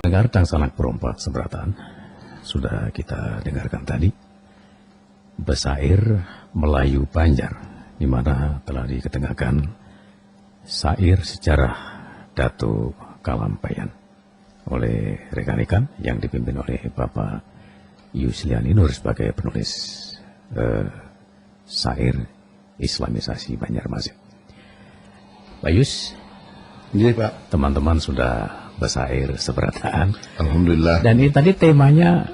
Dengar Dangsanak Perompak Seberatan sudah kita dengarkan tadi Besair Melayu Banjar, di mana telah diketengahkan syair sejarah Datuk Kalampayan oleh rekan-rekan yang dipimpin oleh Bapak Yusliani Nur sebagai penulis syair Islamisasi Banjarmasin. Pak Yus, iya Pak. Teman-teman sudah bersair seberatan. Alhamdulillah. Dan ini tadi temanya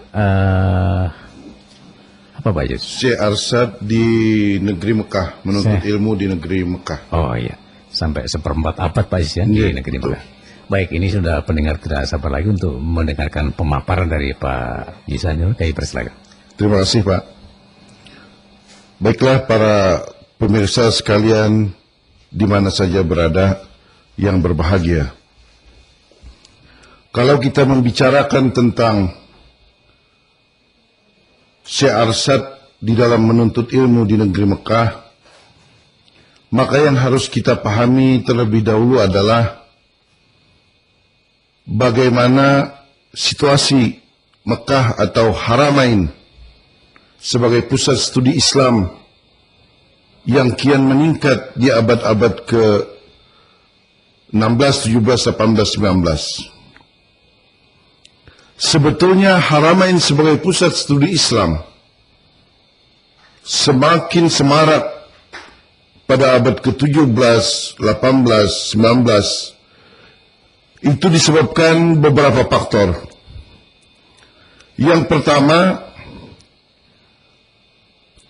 apa Pak Yus? Syekh Arsyad di negeri Mekah, menuntut ilmu di negeri Mekah. Oh iya, sampai seperempat abad Pak Yus ya, di negeri Mekah. Baik, ini sudah pendengar tidak sabar lagi untuk mendengarkan pemaparan dari Pak Yusliani. Kami persilakan. Terima kasih Pak. Baiklah para pemirsa sekalian di mana saja berada yang berbahagia. Kalau kita membicarakan tentang Syekh Arsyad di dalam menuntut ilmu di negeri Mekah, maka yang harus kita pahami terlebih dahulu adalah bagaimana situasi Mekah atau Haramain sebagai pusat studi Islam yang kian meningkat di abad-abad ke-16, 17, 18, 19. Sebetulnya Haramain sebagai pusat studi Islam semakin semarak pada abad ke-17, 18, 19. Itu disebabkan beberapa faktor. Yang pertama,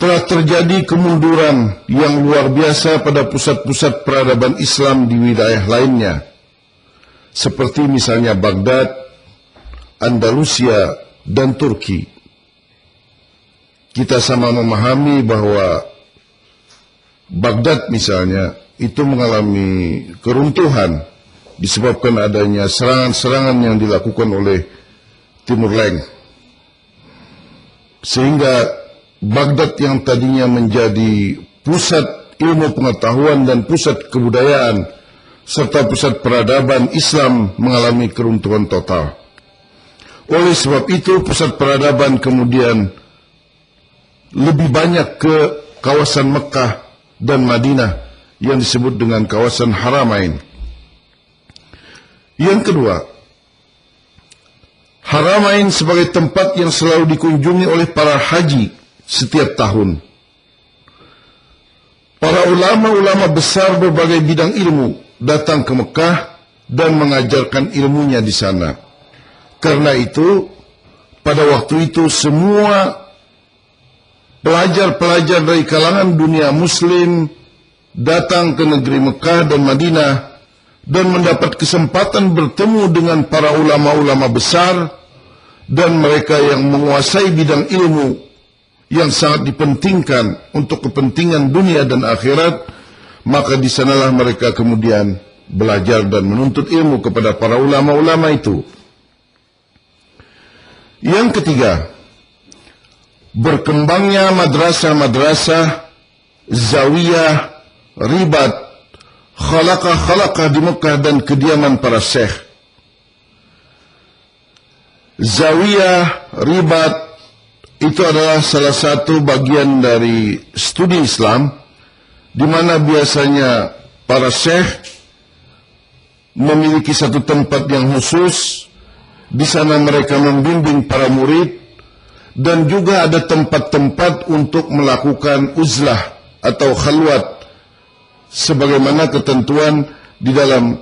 telah terjadi kemunduran yang luar biasa pada pusat-pusat peradaban Islam di wilayah lainnya, seperti misalnya Baghdad, Andalusia, dan Turki. Kita sama memahami bahwa Baghdad misalnya itu mengalami keruntuhan disebabkan adanya serangan-serangan yang dilakukan oleh Timur Leng. Sehingga Baghdad yang tadinya menjadi pusat ilmu pengetahuan dan pusat kebudayaan serta pusat peradaban Islam mengalami keruntuhan total. Oleh sebab itu pusat peradaban kemudian lebih banyak ke kawasan Mekah dan Madinah yang disebut dengan kawasan Haramain. Yang kedua, Haramain sebagai tempat yang selalu dikunjungi oleh para haji setiap tahun. Para ulama-ulama besar berbagai bidang ilmu datang ke Mekah dan mengajarkan ilmunya di sana. Karena itu, pada waktu itu semua pelajar-pelajar dari kalangan dunia Muslim datang ke negeri Mekah dan Madinah dan mendapat kesempatan bertemu dengan para ulama-ulama besar dan mereka yang menguasai bidang ilmu yang sangat dipentingkan untuk kepentingan dunia dan akhirat. Maka di sanalah mereka kemudian belajar dan menuntut ilmu kepada para ulama-ulama itu. Yang ketiga, berkembangnya madrasah-madrasah, zawiyah, ribat, khalaqah-khalaqah di Mekah dan kediaman para syekh. Zawiyah, ribat, itu adalah salah satu bagian dari studi Islam, di mana biasanya para syekh memiliki satu tempat yang khusus. Di sana mereka membimbing para murid dan juga ada tempat-tempat untuk melakukan uzlah atau khalwat sebagaimana ketentuan di dalam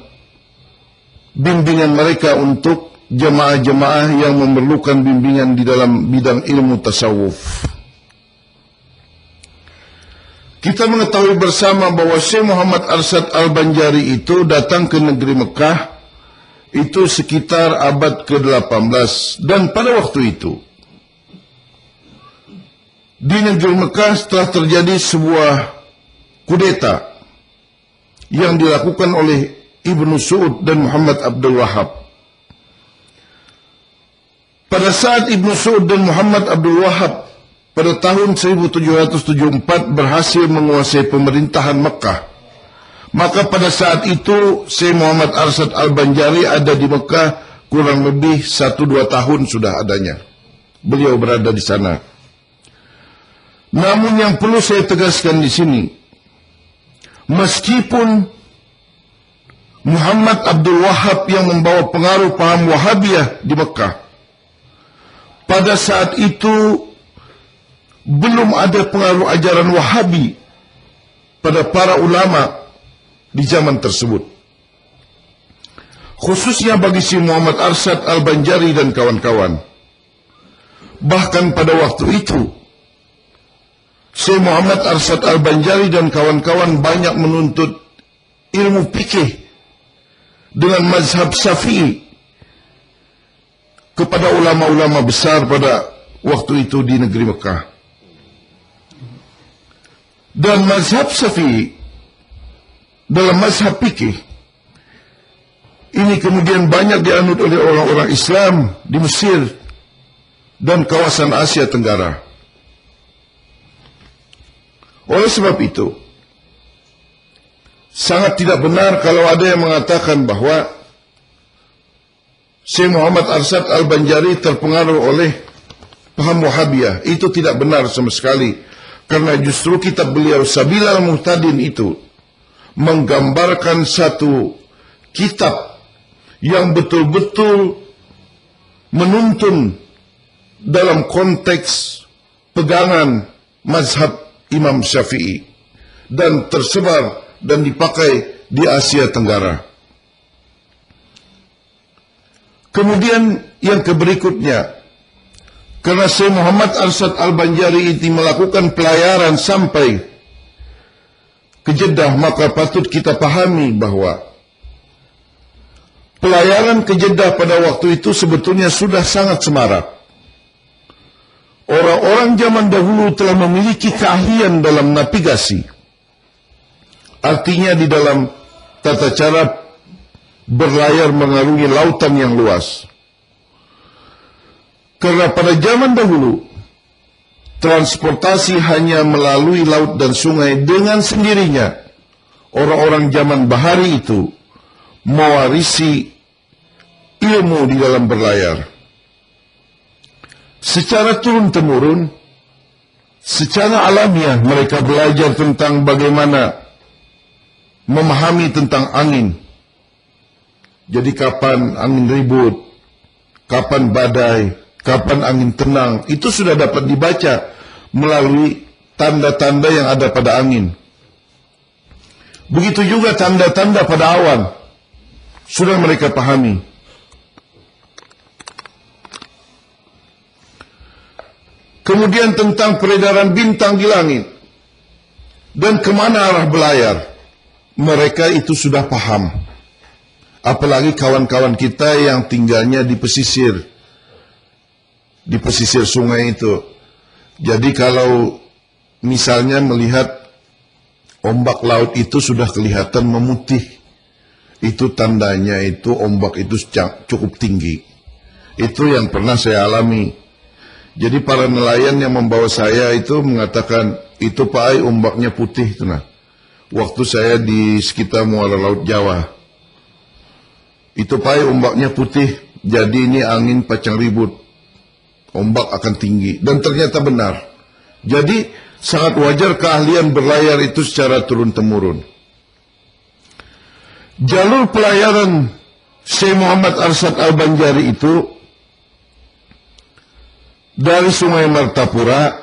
bimbingan mereka untuk jemaah-jemaah yang memerlukan bimbingan di dalam bidang ilmu tasawuf. Kita mengetahui bersama bahwa Syekh Muhammad Arsyad Al-Banjari itu datang ke negeri Mekah itu sekitar abad ke-18, dan pada waktu itu di negeri Mekah telah terjadi sebuah kudeta yang dilakukan oleh Ibnu Saud dan Muhammad Abdul Wahab. Pada saat Ibnu Saud dan Muhammad Abdul Wahab pada tahun 1774 berhasil menguasai pemerintahan Mekah, maka pada saat itu Syekh Muhammad Arsyad Al-Banjari ada di Mekah kurang lebih 1-2 tahun sudah adanya. Beliau berada di sana. Namun yang perlu saya tegaskan di sini, meskipun Muhammad Abdul Wahab yang membawa pengaruh paham Wahabiyah di Mekah, pada saat itu belum ada pengaruh ajaran Wahabi pada para ulama di zaman tersebut. Khususnya bagi si Muhammad Arsyad Al-Banjari dan kawan-kawan. Bahkan pada waktu itu, si Muhammad Arsyad Al-Banjari dan kawan-kawan banyak menuntut ilmu fikih dengan mazhab Syafi'i kepada ulama-ulama besar pada waktu itu di negeri Mekah. Dan mazhab Syafi'i dalam mazhab fikih ini kemudian banyak dianut oleh orang-orang Islam di Mesir dan kawasan Asia Tenggara. Oleh sebab itu, sangat tidak benar kalau ada yang mengatakan bahwa Syekh Muhammad Arsyad Al-Banjari terpengaruh oleh paham Wahabiyah. Itu tidak benar sama sekali. Karena justru kitab beliau Sabilal Muhtadin itu menggambarkan satu kitab yang betul-betul menuntun dalam konteks pegangan mazhab Imam Syafi'i dan tersebar dan dipakai di Asia Tenggara. Kemudian yang berikutnya, karena Syekh Muhammad Arsyad Al-Banjari ini melakukan pelayaran sampai ke Jeddah, maka patut kita pahami bahwa pelayaran ke Jeddah pada waktu itu sebetulnya sudah sangat semarak. Orang-orang zaman dahulu telah memiliki keahlian dalam navigasi. Artinya di dalam tata cara berlayar mengarungi lautan yang luas. Karena pada zaman dahulu, transportasi hanya melalui laut dan sungai dengan sendirinya. Orang-orang zaman bahari itu mewarisi ilmu di dalam berlayar. Secara turun-temurun, secara alamiah mereka belajar tentang bagaimana memahami tentang angin. Jadi kapan angin ribut, kapan badai, kapan angin tenang, itu sudah dapat dibaca melalui tanda-tanda yang ada pada angin. Begitu juga tanda-tanda pada awan, sudah mereka pahami. Kemudian tentang peredaran bintang di langit dan kemana arah belayar, mereka itu sudah paham. Apalagi kawan-kawan kita yang tinggalnya di pesisir sungai itu. Jadi kalau misalnya melihat ombak laut itu sudah kelihatan memutih, itu tandanya itu ombak itu cukup tinggi. Itu yang pernah saya alami. Jadi para nelayan yang membawa saya itu mengatakan, itu Pak Ai ombaknya putih. Nah, waktu saya di sekitar muara laut Jawa, itu Pak Ai ombaknya putih, jadi ini angin pacang ribut, ombak akan tinggi. Dan ternyata benar. Jadi sangat wajar keahlian berlayar itu secara turun-temurun. Jalur pelayaran Syekh Muhammad Arsyad Al-Banjari itu dari Sungai Martapura,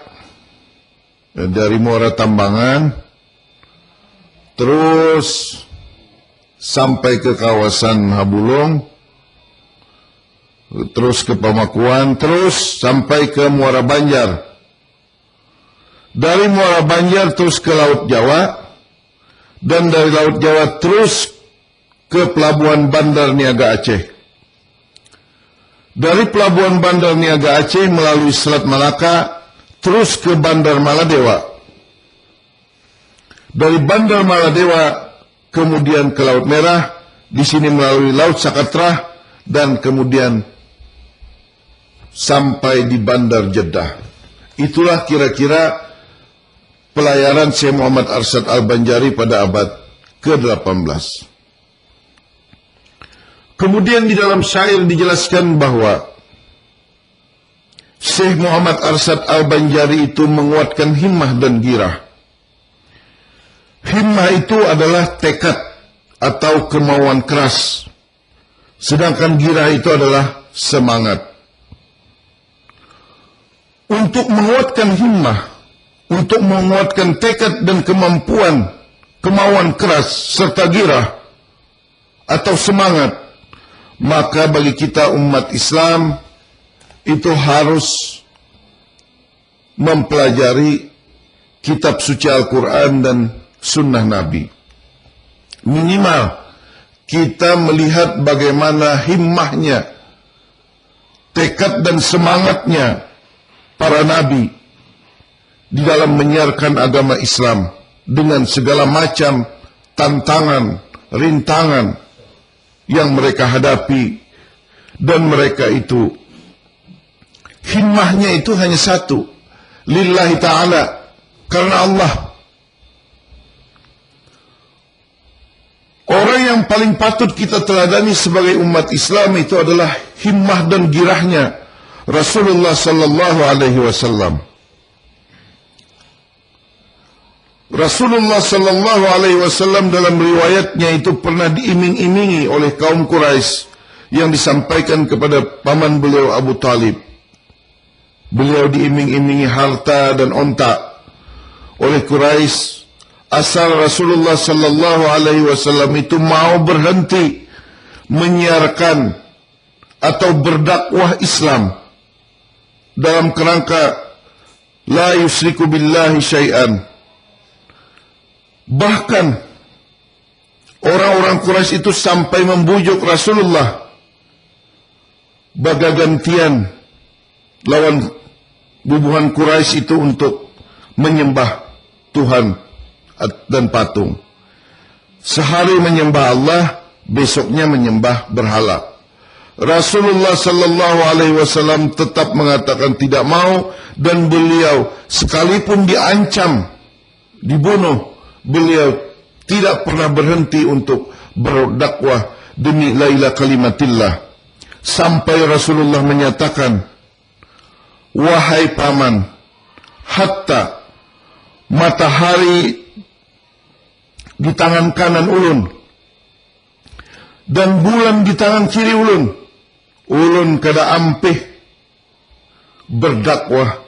dari Muara Tambangan, terus sampai ke kawasan Habulong, terus ke Pamakuan, terus sampai ke Muara Banjar. Dari Muara Banjar terus ke Laut Jawa, dan dari Laut Jawa terus ke Pelabuhan Bandar Niaga Aceh. Dari Pelabuhan Bandar Niaga Aceh melalui Selat Malaka, terus ke Bandar Maladewa. Dari Bandar Maladewa kemudian ke Laut Merah, di sini melalui Laut Sakatrah, dan kemudian sampai di Bandar Jeddah. Itulah kira-kira pelayaran Syekh Muhammad Arsyad Al-Banjari pada abad ke-18. Kemudian di dalam syair dijelaskan bahwa Syekh Muhammad Arsyad Al-Banjari itu menguatkan himmah dan girah. Himmah itu adalah tekad atau kemauan keras, sedangkan girah itu adalah semangat. Untuk menguatkan himmah, untuk menguatkan tekad dan kemauan keras serta girah atau semangat, maka bagi kita umat Islam itu harus mempelajari kitab suci Al-Quran dan sunnah Nabi. Minimal kita melihat bagaimana himmahnya, tekad dan semangatnya para nabi di dalam menyiarkan agama Islam dengan segala macam tantangan, rintangan yang mereka hadapi, dan mereka itu himmahnya itu hanya satu, lillahi ta'ala, karena Allah. Orang yang paling patut kita teladani sebagai umat Islam itu adalah himmah dan girahnya Rasulullah sallallahu alaihi wasallam. Rasulullah sallallahu alaihi wasallam dalam riwayatnya itu pernah diiming-imingi oleh kaum Quraisy yang disampaikan kepada paman beliau Abu Talib. Beliau diiming-imingi harta dan onta oleh Quraisy, asal Rasulullah sallallahu alaihi wasallam itu mau berhenti menyiarkan atau berdakwah Islam dalam kerangka la yusyriku billahi syai'an. Bahkan orang-orang Quraisy itu sampai membujuk Rasulullah bagagantian lawan bubuhan Quraisy itu untuk menyembah Tuhan dan patung. Sehari menyembah Allah, besoknya menyembah berhala. Rasulullah sallallahu alaihi wasallam tetap mengatakan tidak mau, dan beliau sekalipun diancam dibunuh, beliau tidak pernah berhenti untuk berdakwah demi la ilaha kalimatillah, sampai Rasulullah menyatakan, wahai paman, hatta matahari di tangan kanan ulun dan bulan di tangan kiri ulun, ulun kada ampih berdakwah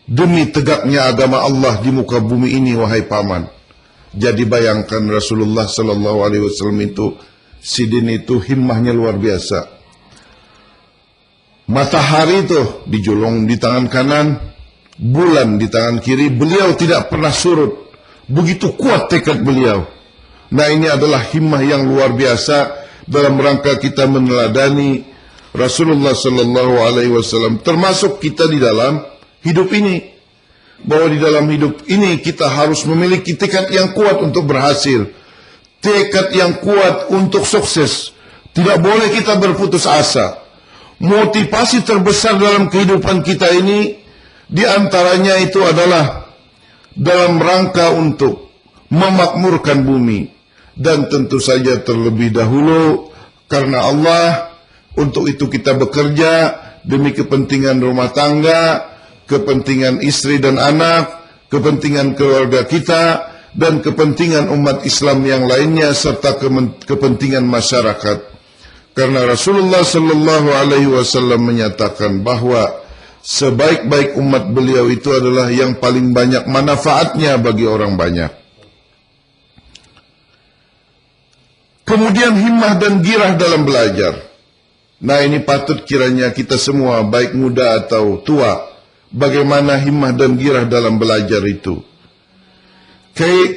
demi tegaknya agama Allah di muka bumi ini, wahai paman. Jadi bayangkan Rasulullah sallallahu alaihi wasallam itu, sidin itu himmahnya luar biasa. Matahari itu dijulung di tangan kanan, bulan di tangan kiri, beliau tidak pernah surut. Begitu kuat tekad beliau. Nah, ini adalah himmah yang luar biasa dalam rangka kita meneladani Rasulullah sallallahu alaihi wasallam, termasuk kita di dalam hidup ini. Bahwa di dalam hidup ini kita harus memiliki tekad yang kuat untuk berhasil, tekad yang kuat untuk sukses. Tidak boleh kita berputus asa. Motivasi terbesar dalam kehidupan kita ini diantaranya itu adalah dalam rangka untuk memakmurkan bumi, dan tentu saja terlebih dahulu karena Allah. Untuk itu kita bekerja demi kepentingan rumah tangga, kepentingan istri dan anak, kepentingan keluarga kita, dan kepentingan umat Islam yang lainnya, serta kepentingan masyarakat. Karena Rasulullah sallallahu alaihi wasallam menyatakan bahwa sebaik-baik umat beliau itu adalah yang paling banyak manfaatnya bagi orang banyak. Kemudian himmah dan girah dalam belajar. Nah, ini patut kiranya kita semua, baik muda atau tua, bagaimana himmah dan girah dalam belajar itu.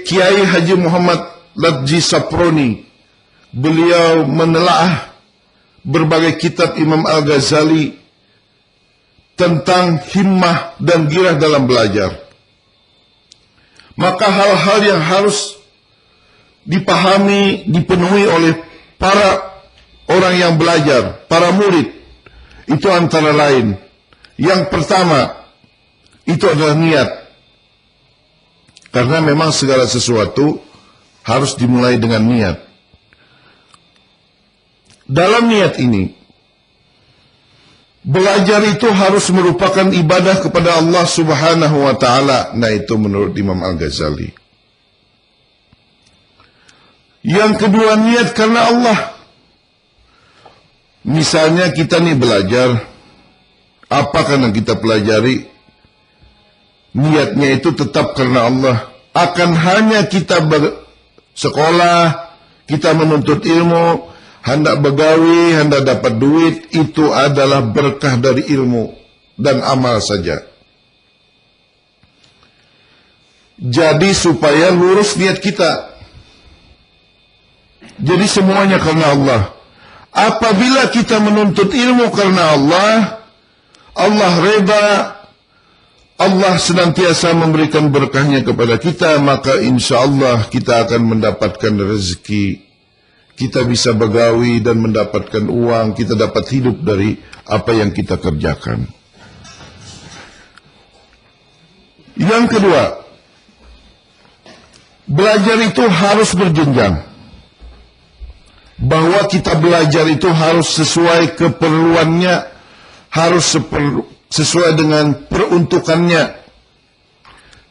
Kiai Haji Muhammad Ladji Saproni, beliau menelaah berbagai kitab Imam Al-Ghazali tentang himmah dan girah dalam belajar. Maka hal-hal yang harus dipahami, dipenuhi oleh para orang yang belajar, para murid, itu antara lain, yang pertama itu adalah niat. Karena memang segala sesuatu harus dimulai dengan niat. dalam niat ini, belajar itu harus merupakan ibadah kepada Allah Subhanahu wa Ta'ala. Nah, itu menurut Imam Al-Ghazali. Yang kedua, niat karena Allah. Misalnya kita nih belajar, apa karena kita pelajari, niatnya itu tetap karena Allah. Akan hanya kita bersekolah, kita menuntut ilmu, hendak begawi, hendak dapat duit, itu adalah berkah dari ilmu dan amal saja. Jadi supaya lurus niat kita. Jadi semuanya karena Allah. Apabila kita menuntut ilmu karena Allah, Allah reda, Allah senantiasa memberikan berkahnya kepada kita, maka insya Allah kita akan mendapatkan rezeki. Kita bisa begawi dan mendapatkan uang, kita dapat hidup dari apa yang kita kerjakan. Yang kedua, belajar itu harus berjenjang. Bahwa kita belajar itu harus sesuai keperluannya, harus sesuai dengan peruntukannya,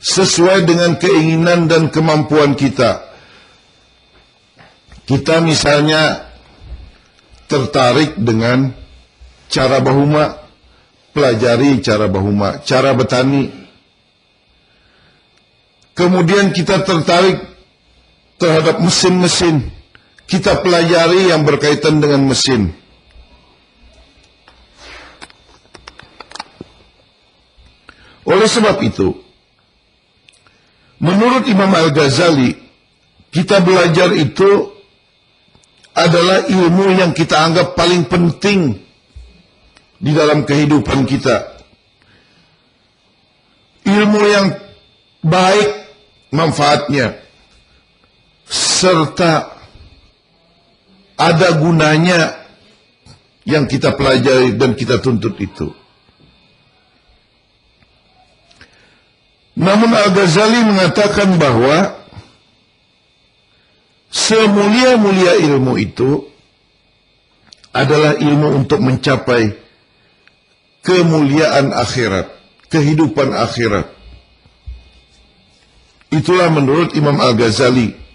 sesuai dengan keinginan dan kemampuan kita. Kita misalnya tertarik dengan cara bahuma, pelajari cara bahuma, cara bertani. Kemudian kita tertarik terhadap mesin-mesin, kita pelajari yang berkaitan dengan mesin. Oleh sebab itu, menurut Imam Al-Ghazali, kita belajar itu adalah ilmu yang kita anggap paling penting di dalam kehidupan kita. Ilmu yang baik manfaatnya, serta ada gunanya yang kita pelajari dan kita tuntut itu. Namun Al-Ghazali mengatakan bahwa semulia-mulia ilmu itu adalah ilmu untuk mencapai kemuliaan akhirat, kehidupan akhirat. Itulah menurut Imam Al-Ghazali.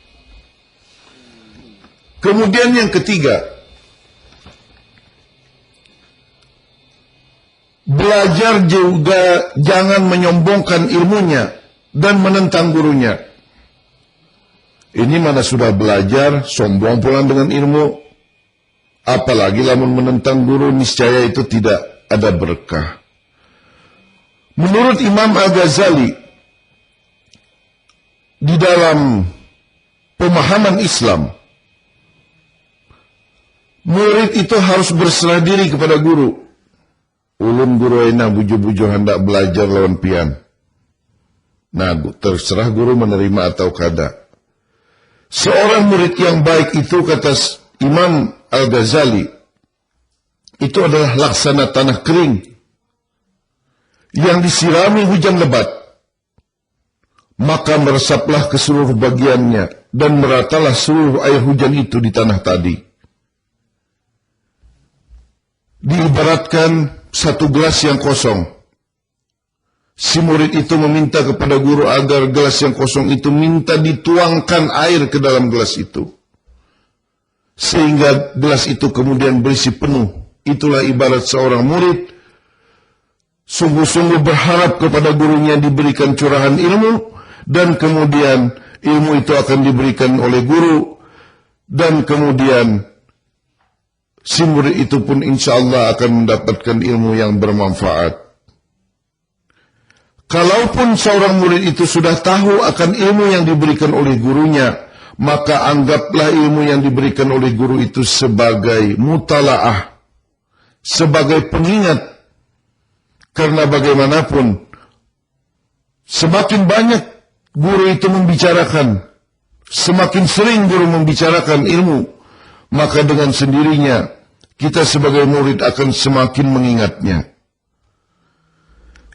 Kemudian yang ketiga, belajar juga jangan menyombongkan ilmunya dan menentang gurunya. Ini mana sudah belajar, sombong pulang dengan ilmu. Apalagi lamun menentang guru, niscaya itu tidak ada berkah. Menurut Imam Al-Ghazali, di dalam pemahaman Islam, murid itu harus berserah diri kepada guru. Ulun guru enak buju-buju hendak belajar lawan pian. Nah, terserah guru menerima atau kada. Seorang murid yang baik itu, kata Imam Al-Ghazali, itu adalah laksana tanah kering yang disirami hujan lebat. Maka meresaplah ke seluruh bagiannya dan meratalah seluruh air hujan itu di tanah tadi. Diibaratkan satu gelas yang kosong. Si murid itu meminta kepada guru agar gelas yang kosong itu minta dituangkan air ke dalam gelas itu. Sehingga gelas itu kemudian berisi penuh. Itulah ibarat seorang murid sungguh-sungguh berharap kepada gurunya diberikan curahan ilmu, dan kemudian ilmu itu akan diberikan oleh guru, dan kemudian si murid itu pun insya Allah akan mendapatkan ilmu yang bermanfaat. Kalaupun seorang murid itu sudah tahu akan ilmu yang diberikan oleh gurunya, maka anggaplah ilmu yang diberikan oleh guru itu sebagai mutalaah, sebagai pengingat. Karena bagaimanapun, semakin banyak guru itu membicarakan, semakin sering guru membicarakan ilmu, maka dengan sendirinya kita sebagai murid akan semakin mengingatnya.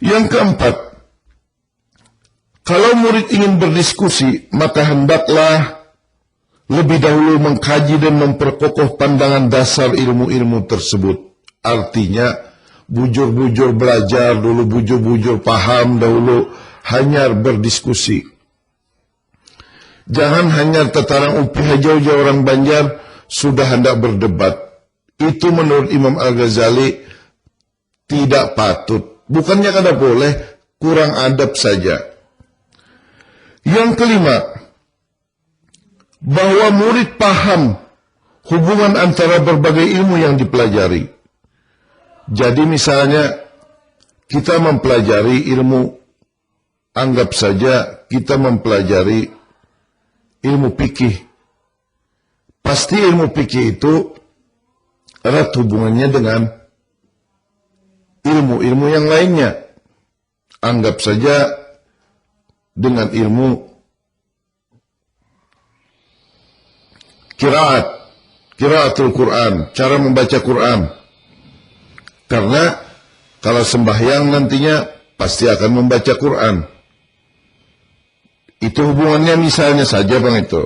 Yang keempat, kalau murid ingin berdiskusi, maka hendaklah lebih dahulu mengkaji dan memperkokoh pandangan dasar ilmu-ilmu tersebut. Artinya, bujur-bujur belajar dulu, bujur-bujur paham dahulu, hanya berdiskusi. Jangan hanya tetarang upi haja orang Banjar, sudah hendak berdebat. Itu menurut Imam Al-Ghazali tidak patut. Bukannya kada boleh, kurang adab saja. Yang kelima, bahwa murid paham hubungan antara berbagai ilmu yang dipelajari. Jadi misalnya kita mempelajari ilmu, anggap saja kita mempelajari ilmu fikih. Pasti ilmu fikih itu erat hubungannya dengan ilmu-ilmu yang lainnya. Anggap saja dengan ilmu Qiraatul Quran, cara membaca Quran. Karena kalau sembahyang nantinya pasti akan membaca Quran. Itu hubungannya misalnya saja Bang itu.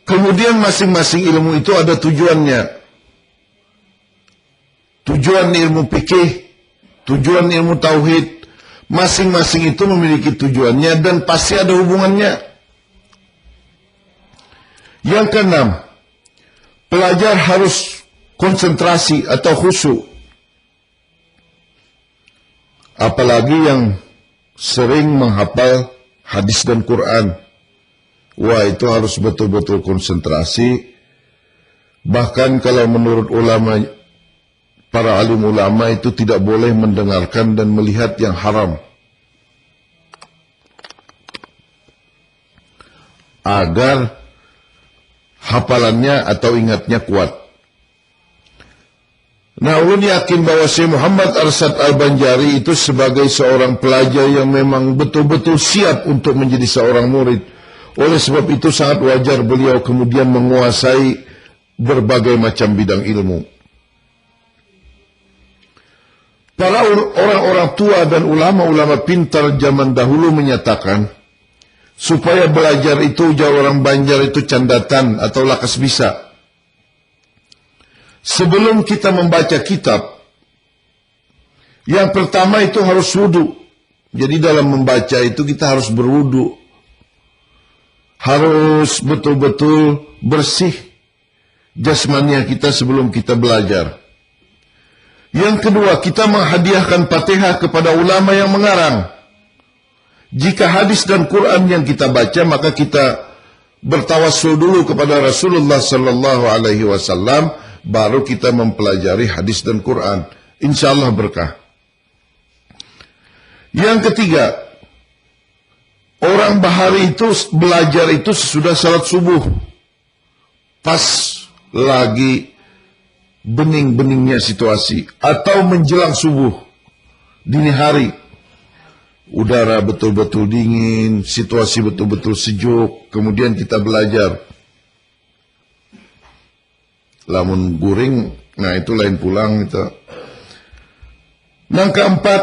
Kemudian masing-masing ilmu itu ada tujuannya. Tujuan ilmu fikih, tujuan ilmu tauhid, masing-masing itu memiliki tujuannya dan pasti ada hubungannya. Yang keenam, pelajar harus konsentrasi atau khusyuk. Apalagi yang sering menghafal hadis dan Quran. Wah, itu harus betul-betul konsentrasi. Bahkan kalau menurut ulama, para alim ulama itu tidak boleh mendengarkan dan melihat yang haram. Agar hafalannya atau ingatnya kuat. Nah, ulun yakin bahwa Syekh Muhammad Arsyad Al-Banjari itu sebagai seorang pelajar yang memang betul-betul siap untuk menjadi seorang murid. Oleh sebab itu sangat wajar beliau kemudian menguasai berbagai macam bidang ilmu. Para orang-orang tua dan ulama-ulama pintar zaman dahulu menyatakan, supaya belajar itu ujar orang Banjar itu candatan atau lakas bisa. Sebelum kita membaca kitab, yang pertama itu harus wudu. Jadi dalam membaca itu kita harus berwudu. Harus betul-betul bersih jasmania kita sebelum kita belajar. Yang kedua, kita menghadiahkan Fatihah kepada ulama yang mengarang. Jika hadis dan Quran yang kita baca, maka kita bertawassul dulu kepada Rasulullah sallallahu alaihi wasallam, baru kita mempelajari hadis dan Quran. Insyaallah berkah. Yang ketiga, orang bahari itu belajar itu sesudah salat subuh. Pas lagi bening-beningnya situasi atau menjelang subuh dini hari. Udara betul-betul dingin, situasi betul-betul sejuk, kemudian kita belajar. Lamun guring, nah itu lain pulang itu. Yang keempat,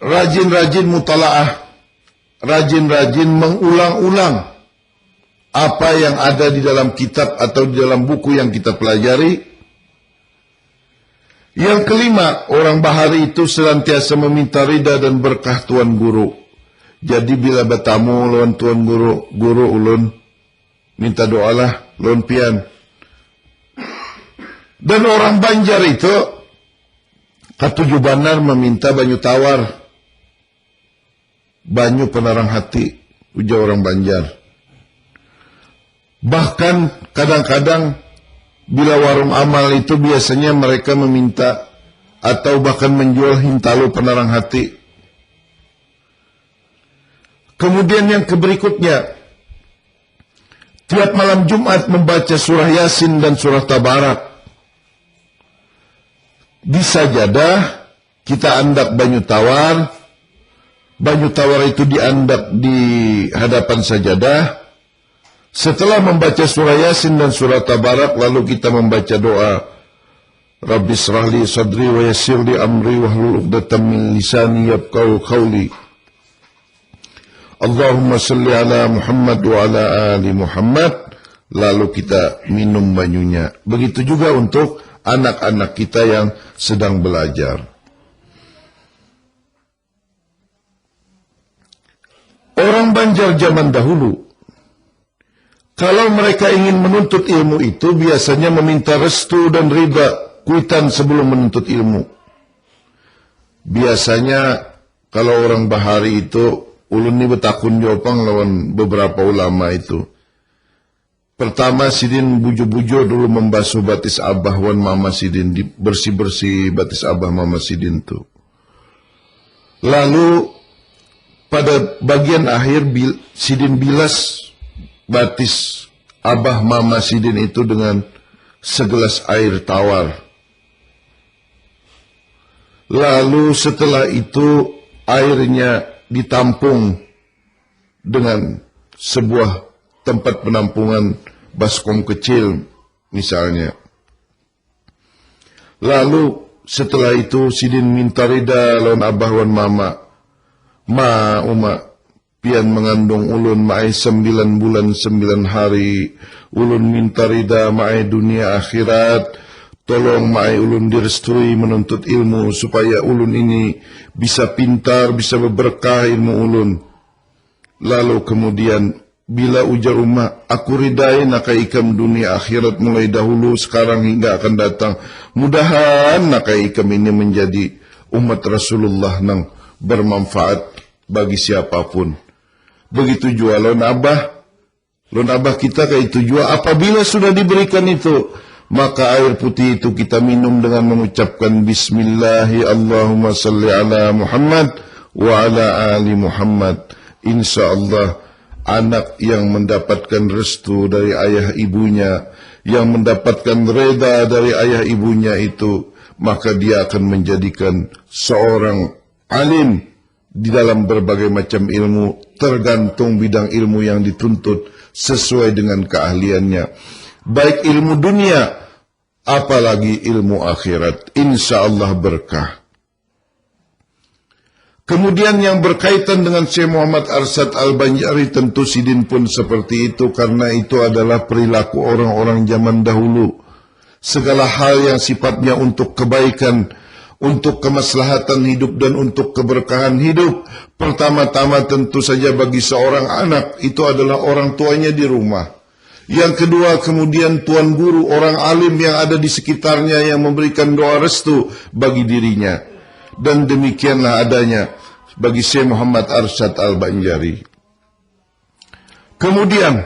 rajin-rajin mutalaah, rajin-rajin mengulang-ulang apa yang ada di dalam kitab atau di dalam buku yang kita pelajari. Yang kelima, orang bahari itu senantiasa meminta ridha dan berkah Tuan Guru. Jadi bila bertamu lawan Tuan Guru, Guru ulun minta doalah lawan pian. Dan orang Banjar itu katuju banar meminta banyu tawar, banyu penarang hati, ujar orang Banjar. Bahkan kadang-kadang bila warung amal itu biasanya mereka meminta atau bahkan menjual hintalu penarang hati. Kemudian yang berikutnya, tiap malam Jumat membaca surah Yasin dan surah Tabarak. Di sajadah kita andak banyu tawar. Banyu tawar itu diandak di hadapan sajadah. Setelah membaca surah Yasin dan surah Tabarak, lalu kita membaca doa, Rabbi srahli sadri wa yassirli amri wahlul 'uqdatam min lisani yafqahu qawli. Allahumma salli ala Muhammad wa ala ali Muhammad, lalu kita minum banyunya. Begitu juga untuk anak-anak kita yang sedang belajar. Orang Banjar zaman dahulu, kalau mereka ingin menuntut ilmu itu, biasanya meminta restu dan ridha kuitan sebelum menuntut ilmu. Biasanya kalau orang bahari itu, ulun ni betakun jopang lawan beberapa ulama itu. Pertama sidin bujo-bujo dulu membasuh batis abah wan mama sidin, bersih-bersih batis abah mama sidin tu. Lalu pada bagian akhir sidin bilas batis abah mama sidin itu dengan segelas air tawar. Lalu setelah itu airnya ditampung dengan sebuah tempat penampungan baskom kecil misalnya. Lalu setelah itu sidin minta rida lawan abah wan mama. Ma uma pian mengandung ulun ma'ai 9 bulan 9 hari. Ulun minta rida ma'ai dunia akhirat. Tolong ma'ai ulun direstui menuntut ilmu supaya ulun ini bisa pintar, bisa berberkah ilmu ulun. Lalu kemudian bila ujar umat, aku ridai nakai ikam dunia akhirat mulai dahulu, sekarang hingga akan datang. Mudahan nakai ikam ini menjadi umat Rasulullah yang bermanfaat bagi siapapun. Begitu jua lon abah kita kayak itu jua. Apabila sudah diberikan itu, maka air putih itu kita minum dengan mengucapkan Bismillahi Allahumma salli ala Muhammad wa ala ali Muhammad. InsyaAllah anak yang mendapatkan restu dari ayah ibunya, yang mendapatkan reda dari ayah ibunya itu, maka dia akan menjadikan seorang alim di dalam berbagai macam ilmu, tergantung bidang ilmu yang dituntut sesuai dengan keahliannya. Baik ilmu dunia, apalagi ilmu akhirat. InsyaAllah berkah. Kemudian yang berkaitan dengan Syekh Muhammad Arsyad Al-Banjari, tentu sidin pun seperti itu, karena itu adalah perilaku orang-orang zaman dahulu. Segala hal yang sifatnya untuk kebaikan, untuk kemaslahatan hidup dan untuk keberkahan hidup, pertama-tama tentu saja bagi seorang anak itu adalah orang tuanya di rumah. Yang kedua kemudian tuan guru, orang alim yang ada di sekitarnya yang memberikan doa restu bagi dirinya. Dan demikianlah adanya bagi Syekh Muhammad Arsyad Al-Banjari. Kemudian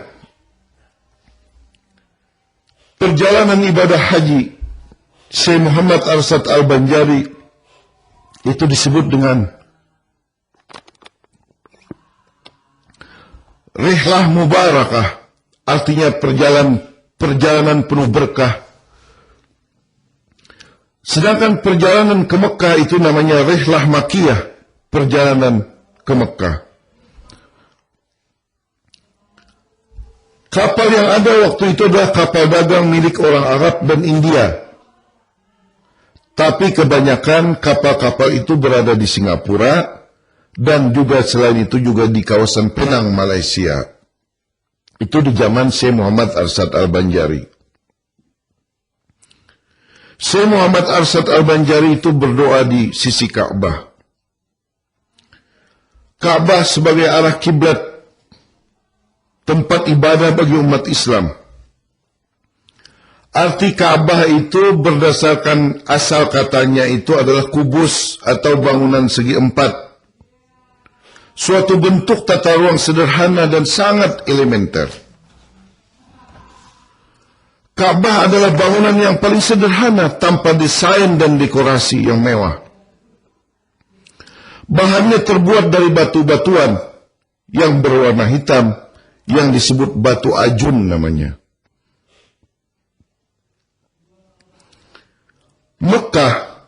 perjalanan ibadah haji Syekh Muhammad Arsyad Al-Banjari itu disebut dengan Rihlah Mubarakah, artinya perjalanan penuh berkah. Sedangkan perjalanan ke Mekah itu namanya Rihlah Makiyah, perjalanan ke Mekah. Kapal yang ada waktu itu adalah kapal dagang milik orang Arab dan India. Tapi kebanyakan kapal-kapal itu berada di Singapura dan juga selain itu juga di kawasan Penang, Malaysia. Itu di zaman Syekh Muhammad Arsyad Al-Banjari. Syekh Muhammad Arsyad Al-Banjari itu berdoa di sisi Ka'bah. Ka'bah sebagai arah kiblat, tempat ibadah bagi umat Islam. Arti Ka'bah itu berdasarkan asal katanya itu adalah kubus atau bangunan segi empat. Suatu bentuk tata ruang sederhana dan sangat elementer. Ka'bah adalah bangunan yang paling sederhana tanpa desain dan dekorasi yang mewah. Bahannya terbuat dari batu-batuan yang berwarna hitam yang disebut batu ajun namanya. Mekah,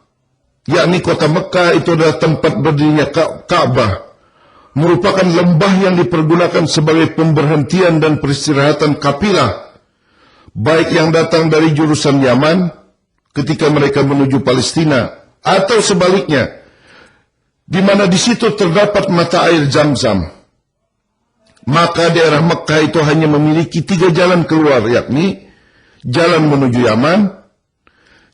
yakni kota Mekah itu adalah tempat berdirinya Ka'bah, merupakan lembah yang dipergunakan sebagai pemberhentian dan peristirahatan kafilah, baik yang datang dari jurusan Yaman ketika mereka menuju Palestina, atau sebaliknya, di mana di situ terdapat mata air Zam-Zam. maka daerah Mekah itu hanya memiliki 3 jalan keluar, yakni jalan menuju Yaman,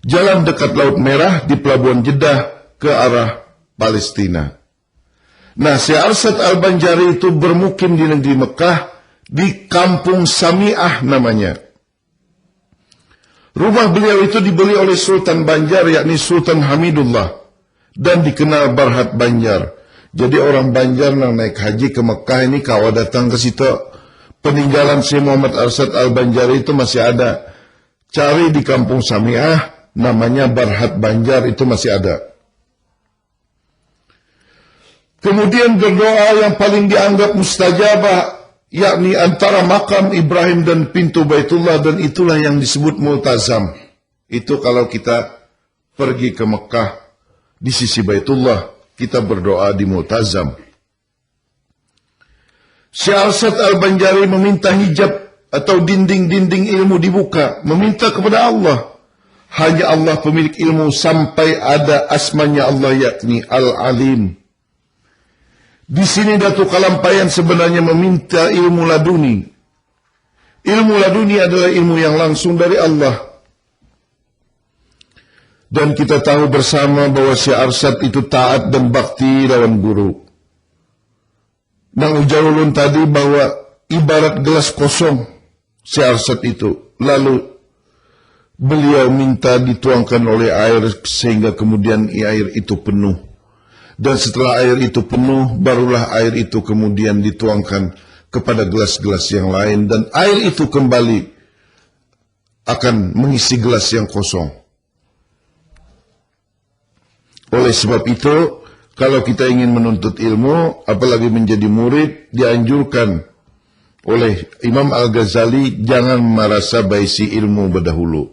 jalan dekat Laut Merah di Pelabuhan Jeddah ke arah Palestina. Nah, Syekh Arsyad Al-Banjari itu bermukim di negeri Mekah, di kampung Sami'ah namanya. Rumah beliau itu dibeli oleh Sultan Banjar, yakni Sultan Hamidullah, dan dikenal Barhat Banjar. Jadi orang Banjar yang naik haji ke Mekah ini, kalau datang ke situ, peninggalan Syekh Muhammad Arsyad Al-Banjari itu masih ada. Cari di kampung Sami'ah, namanya Barhat Banjar, itu masih ada. Kemudian berdoa yang paling dianggap mustajabah, yakni antara makam Ibrahim dan pintu Baitullah, dan itulah yang disebut multazam. Itu kalau kita pergi ke Mekah, di sisi Baitullah, kita berdoa di multazam. Syekh Arsyad Al-Banjari meminta hijab atau dinding-dinding ilmu dibuka, meminta kepada Allah. Hanya Allah pemilik ilmu, sampai ada asmanya Allah, yakni Al-Alim. Di sini Datuk Kalampayan sebenarnya meminta ilmu laduni. Ilmu laduni adalah ilmu yang langsung dari Allah. Dan kita tahu bersama bahwa Syekh Arsyad itu taat dan bakti lawan guru. Nang ujar ulun tadi bahwa ibarat gelas kosong Syekh Arsyad itu. Lalu beliau minta dituangkan oleh air sehingga kemudian air itu penuh. Dan setelah air itu penuh, barulah air itu kemudian dituangkan kepada gelas-gelas yang lain. Dan air itu kembali akan mengisi gelas yang kosong. Oleh sebab itu, kalau kita ingin menuntut ilmu, apalagi menjadi murid, dianjurkan oleh Imam Al-Ghazali, jangan merasa baisi ilmu berdahulu.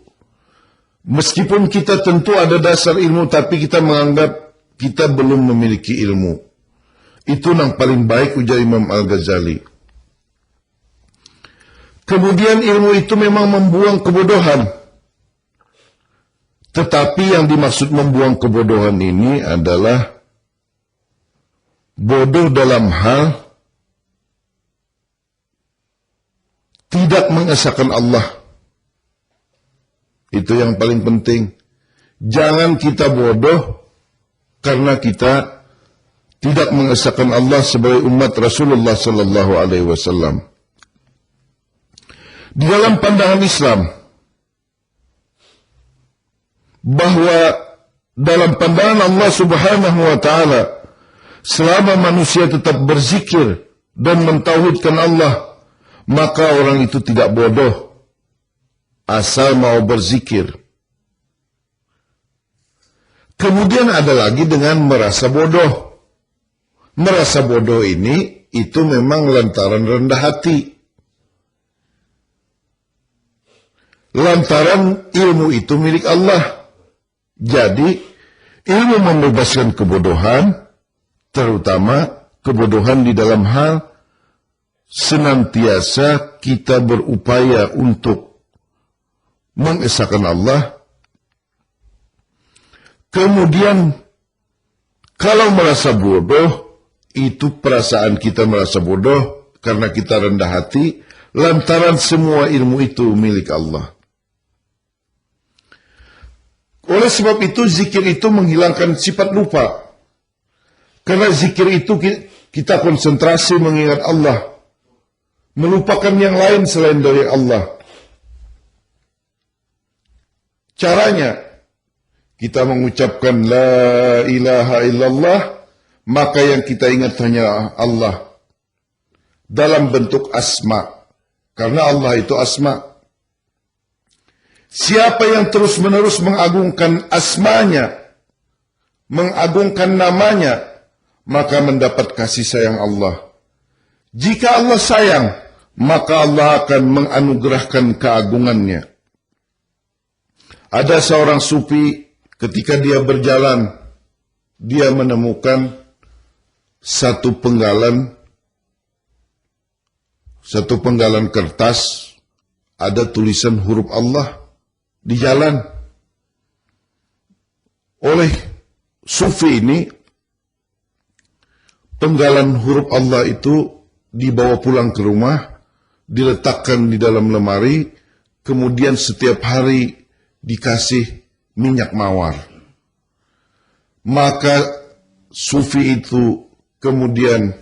Meskipun kita tentu ada dasar ilmu, tapi kita menganggap kita belum memiliki ilmu. Itu yang paling baik, ujar Imam Al-Ghazali. Kemudian ilmu itu memang membuang kebodohan. Tetapi yang dimaksud membuang kebodohan ini adalah bodoh dalam hal tidak mengesahkan Allah. Itu yang paling penting. Jangan kita bodoh karena kita tidak mengesahkan Allah sebagai umat Rasulullah sallallahu alaihi wasallam. Di dalam pandangan Islam, bahwa dalam pandangan Allah Subhanahu wa taala, selama manusia tetap berzikir dan mentauhidkan Allah, maka orang itu tidak bodoh asal mau berzikir. Kemudian ada lagi dengan merasa bodoh. Merasa bodoh ini itu memang lantaran rendah hati. Lantaran ilmu itu milik Allah. Jadi ilmu membebaskan kebodohan, terutama kebodohan di dalam hal senantiasa kita berupaya untuk mengesahkan Allah. Kemudian, kalau merasa bodoh, itu perasaan kita merasa bodoh karena kita rendah hati, lantaran semua ilmu itu milik Allah. Oleh sebab itu, zikir itu menghilangkan sifat lupa. Karena zikir itu kita konsentrasi mengingat Allah, melupakan yang lain selain dari Allah. Caranya, kita mengucapkan la ilaha illallah, maka yang kita ingat hanya Allah. Dalam bentuk asma. Karena Allah itu asma. Siapa yang terus-menerus mengagungkan asmanya, mengagungkan namanya, maka mendapat kasih sayang Allah. Jika Allah sayang, maka Allah akan menganugerahkan keagungannya. Ada seorang sufi, ketika dia berjalan, dia menemukan satu penggalan kertas, ada tulisan huruf Allah di jalan. Oleh sufi ini, penggalan huruf Allah itu dibawa pulang ke rumah, diletakkan di dalam lemari, kemudian setiap hari dikasih minyak mawar. Maka sufi itu kemudian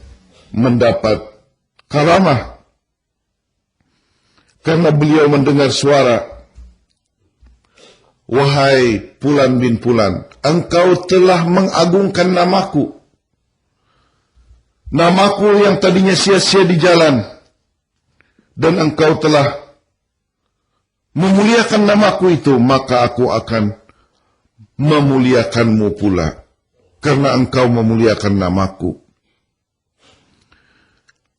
mendapat karamah karena beliau mendengar suara, "Wahai Fulan bin Fulan, engkau telah mengagungkan namaku. Namaku yang tadinya sia-sia di jalan, dan engkau telah memuliakan namaku itu, maka aku akan memuliakanmu pula, karena engkau memuliakan namaku."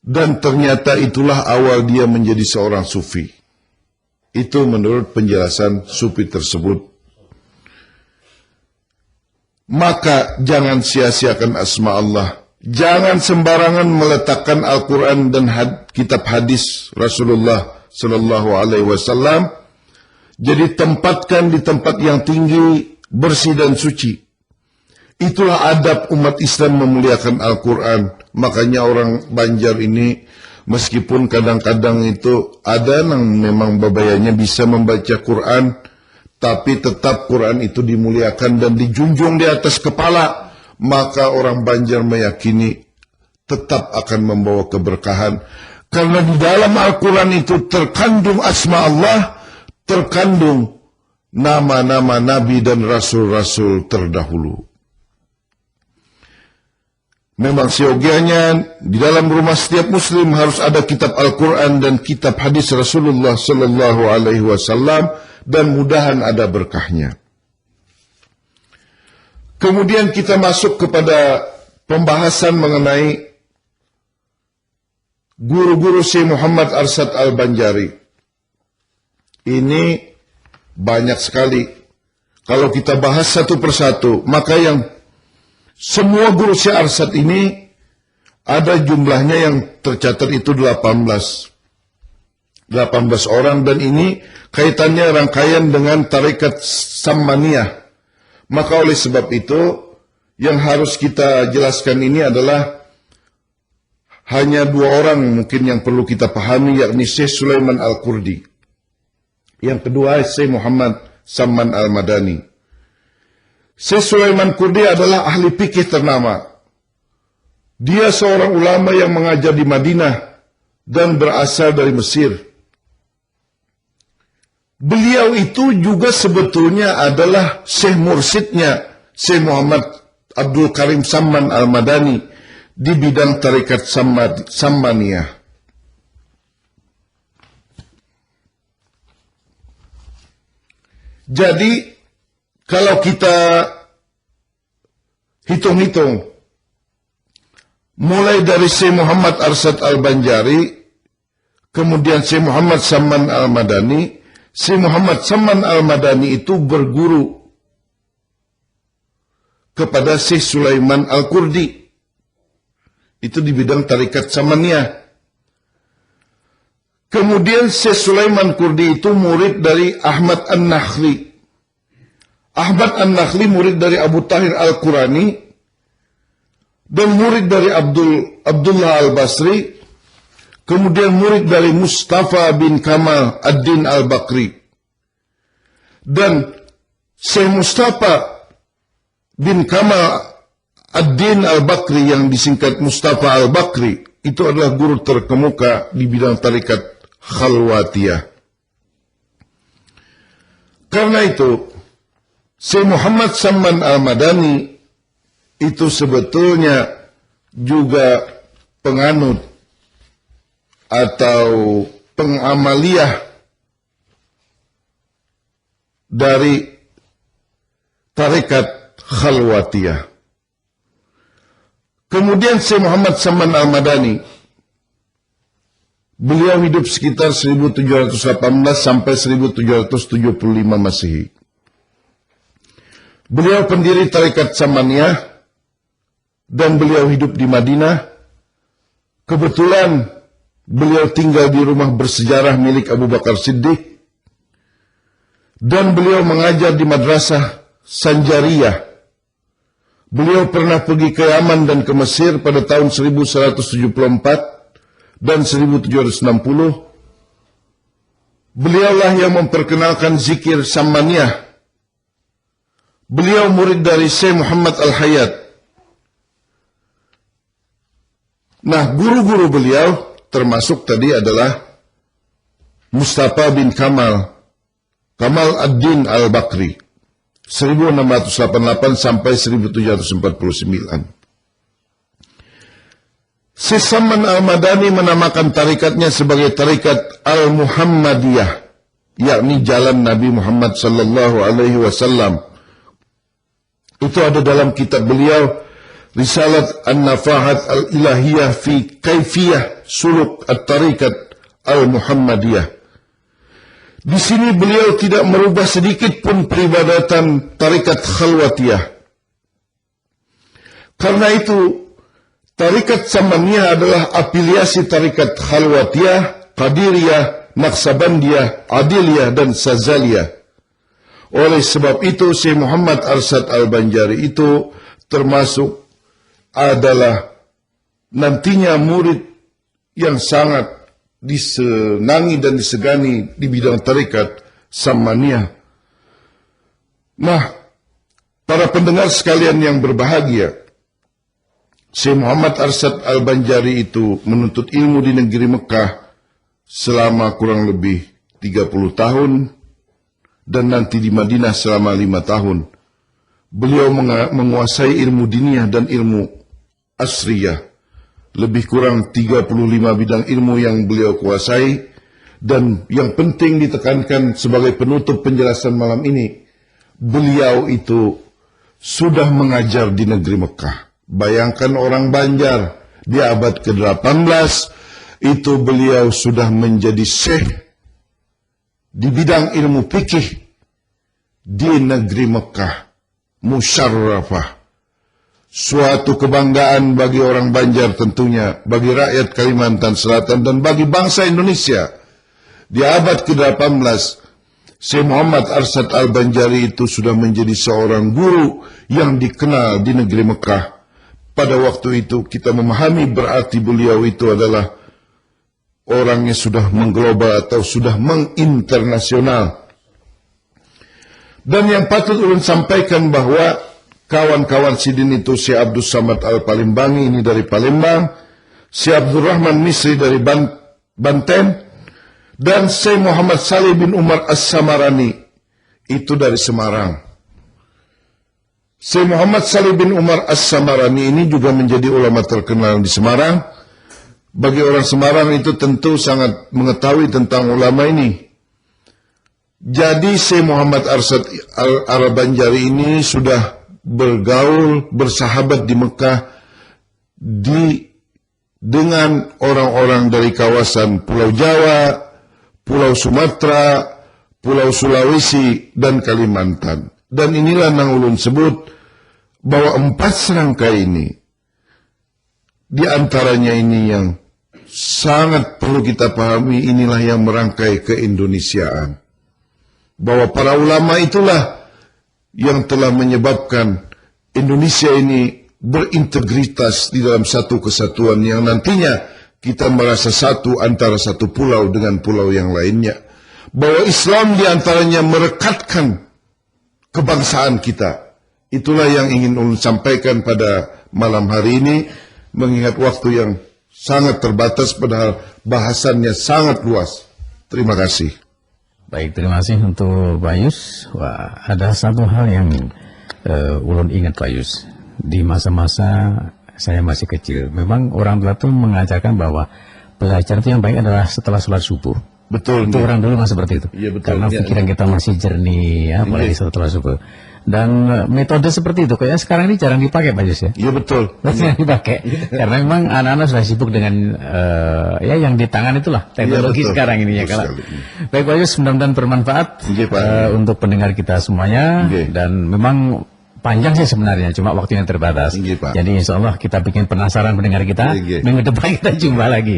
Dan ternyata itulah awal dia menjadi seorang sufi. Itu menurut penjelasan sufi tersebut. Maka jangan sia-siakan asma Allah. Jangan sembarangan meletakkan Al-Quran dan kitab hadis Rasulullah Sallallahu Alaihi Wasallam. Jadi tempatkan di tempat yang tinggi, bersih dan suci. Itulah adab umat Islam memuliakan Al-Quran. Makanya orang Banjar ini, meskipun kadang-kadang itu ada yang memang babayanya bisa membaca Quran, tapi tetap Quran itu dimuliakan dan dijunjung di atas kepala. Maka orang Banjar meyakini tetap akan membawa keberkahan. Karena di dalam Al-Quran itu terkandung asma Allah, terkandung nama-nama Nabi dan Rasul-Rasul terdahulu. Memang seyogianya di dalam rumah setiap Muslim harus ada kitab Al-Quran dan kitab hadis Rasulullah Sallallahu Alaihi Wasallam, dan mudahan ada berkahnya. Kemudian kita masuk kepada pembahasan mengenai guru-guru Syekh Muhammad Arsyad Al-Banjari. Ini banyak sekali. Kalau kita bahas satu persatu, maka yang semua guru Syekh Arsyad ini ada jumlahnya yang tercatat itu 18 orang, dan ini kaitannya rangkaian dengan tarekat Sammaniyah. Maka oleh sebab itu, yang harus kita jelaskan ini adalah hanya 2 orang mungkin yang perlu kita pahami, yakni Syekh Sulaiman Al-Qurdi. Yang kedua, Syekh Muhammad Samman Al-Madani. Syekh Sulaiman Qurdi adalah ahli fikih ternama. Dia seorang ulama yang mengajar di Madinah dan berasal dari Mesir. Beliau itu juga sebetulnya adalah Syekh mursidnya Syekh Muhammad Abdul Karim Samman Al-Madani di bidang tarekat Sammaniyah. Jadi kalau kita hitung-hitung mulai dari Syekh Muhammad Arsyad Al-Banjari, kemudian Syekh Muhammad Samman Al-Madani, Syekh Muhammad Samman Al-Madani itu berguru kepada Syekh Sulaiman Al-Qurdi. Itu di bidang tarekat Sammaniyah. Kemudian Syekh Sulaiman Qurdi itu murid dari Ahmad An-Nakhli. Ahmad An-Nakhli murid dari Abu Tahir Al-Qurani dan murid dari Abdullah Al-Basri. Kemudian murid dari Mustafa bin Kamal Ad-Din Al-Bakri. Dan Syekh Mustafa bin Kamal Ad-Din Al-Bakri yang disingkat Mustafa Al-Bakri, itu adalah guru terkemuka di bidang tarekat Khalwatiyah. Karena itu, Syekh Muhammad Samman Al-Madani itu sebetulnya juga penganut atau pengamaliyah dari tarekat Khalwatiyah. Kemudian Syekh Muhammad Samman Al-Madani, beliau hidup sekitar 1718 sampai 1775 Masehi. Beliau pendiri tarekat Sammaniyah dan beliau hidup di Madinah. Kebetulan beliau tinggal di rumah bersejarah milik Abu Bakar Siddiq dan beliau mengajar di madrasah Sanjariyah. Beliau pernah pergi ke Yaman dan ke Mesir pada tahun 1174 dan 1760, beliaulah yang memperkenalkan zikir Samaniyah. Beliau murid dari Syekh Muhammad Al-Hayat. Nah, guru-guru beliau termasuk tadi adalah Mustafa bin Kamal Ad-Din Al-Bakri, 1688 sampai 1749. Syekh Saman Al-Madani menamakan tarikatnya sebagai tarikat Al-Muhammadiyah, yakni jalan Nabi Muhammad sallallahu alaihi wasallam. Itu ada dalam kitab beliau Risalat An-Nafahat Al-Ilahiyah fi Kaifiyah Suluk At-Tarikat Al-Muhammadiyah. Di sini beliau tidak merubah sedikit pun peribadatan tarikat Khalwatiyah. Karena itu, tarikat Samaniyah adalah afiliasi tarikat Khalwatiyah, Qadiriyah, Naqsabandiyah, Adiliyah, dan Sazaliyah. Oleh sebab itu, Syekh Muhammad Arsad Al-Banjari itu termasuk adalah nantinya murid yang sangat disenangi dan disegani di bidang tarikat Samaniyah. Nah, para pendengar sekalian yang berbahagia, Syekh Muhammad Arsad Al-Banjari itu menuntut ilmu di negeri Mekah selama kurang lebih 30 tahun dan nanti di Madinah selama 5 tahun. Beliau menguasai ilmu diniyah dan ilmu asriyah. Lebih kurang 35 bidang ilmu yang beliau kuasai. Dan yang penting ditekankan sebagai penutup penjelasan malam ini, beliau itu sudah mengajar di negeri Mekah. Bayangkan orang Banjar di abad ke-18 itu beliau sudah menjadi syekh di bidang ilmu fikih di negeri Mekah. Musyarrafah. Suatu kebanggaan bagi orang Banjar tentunya, bagi rakyat Kalimantan Selatan dan bagi bangsa Indonesia. Di abad ke-18, Syekh Muhammad Arsad Al-Banjari itu sudah menjadi seorang guru yang dikenal di negeri Mekah. Pada waktu itu kita memahami berarti beliau itu adalah orang yang sudah mengglobal atau sudah menginternasional. Dan yang patut ulun sampaikan bahwa kawan-kawan sidin itu Syekh Abdul Samad Al-Palimbangi ini dari Palembang, Syekh Abdul Rahman Misri dari Banten, dan Syekh Muhammad Salih bin Umar As-Samarani itu dari Semarang. Syekh Muhammad Salih bin Umar As-Samarani ini juga menjadi ulama terkenal di Semarang. Bagi orang Semarang itu tentu sangat mengetahui tentang ulama ini. Jadi Syekh Muhammad Arsad Al-Banjari ini sudah bergaul, bersahabat di Mekah dengan orang-orang dari kawasan Pulau Jawa, Pulau Sumatera, Pulau Sulawesi, dan Kalimantan. Dan inilah yang ulun sebut bahwa 4 serangkai ini, di antaranya ini yang sangat perlu kita pahami, inilah yang merangkai keindonesiaan. Bahwa para ulama itulah yang telah menyebabkan Indonesia ini berintegritas di dalam satu kesatuan yang nantinya kita merasa satu antara satu pulau dengan pulau yang lainnya. Bahwa Islam di antaranya merekatkan kebangsaan kita. Itulah yang ingin ulun sampaikan pada malam hari ini, mengingat waktu yang sangat terbatas padahal bahasannya sangat luas. Terima kasih. Baik, terima kasih untuk Pak Yus. Wah, ada satu hal yang ulun ingat Pak Yus. Di masa-masa saya masih kecil, memang orang tua itu mengajarkan bahwa belajar itu yang baik adalah setelah sholat subuh. Betul. Itu orang dulu masih seperti itu. Iya, betul. Karena pikiran kita masih jernih, ya, apalagi setelah subuh. Dan metode seperti itu kayaknya sekarang ini jarang dipakai Pak Yus ya. Iya betul. Jarang dipakai. Karena memang anak-anak sudah sibuk dengan ya yang di tangan itulah teknologi sekarang ini ya. Baik Pak Yus, mudah-mudahan bermanfaat untuk pendengar kita semuanya. Dan memang panjang sih sebenarnya, cuma waktunya terbatas. Jadi insya Allah kita bikin penasaran pendengar kita. Minggu depan kita jumpa lagi.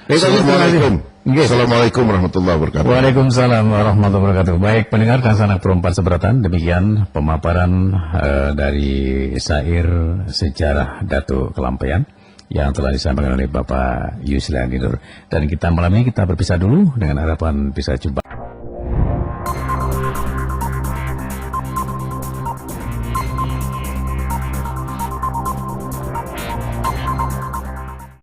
Assalamualaikum. Assalamualaikum warahmatullahi wabarakatuh. Waalaikumsalam warahmatullahi wabarakatuh. Baik pendengar dan sanak perempat seberatan, demikian pemaparan dari syair sejarah Datuk Kelampian yang telah disampaikan oleh Bapak Yuslian Nur. Dan kita malam ini kita berpisah dulu dengan harapan bisa jumpa.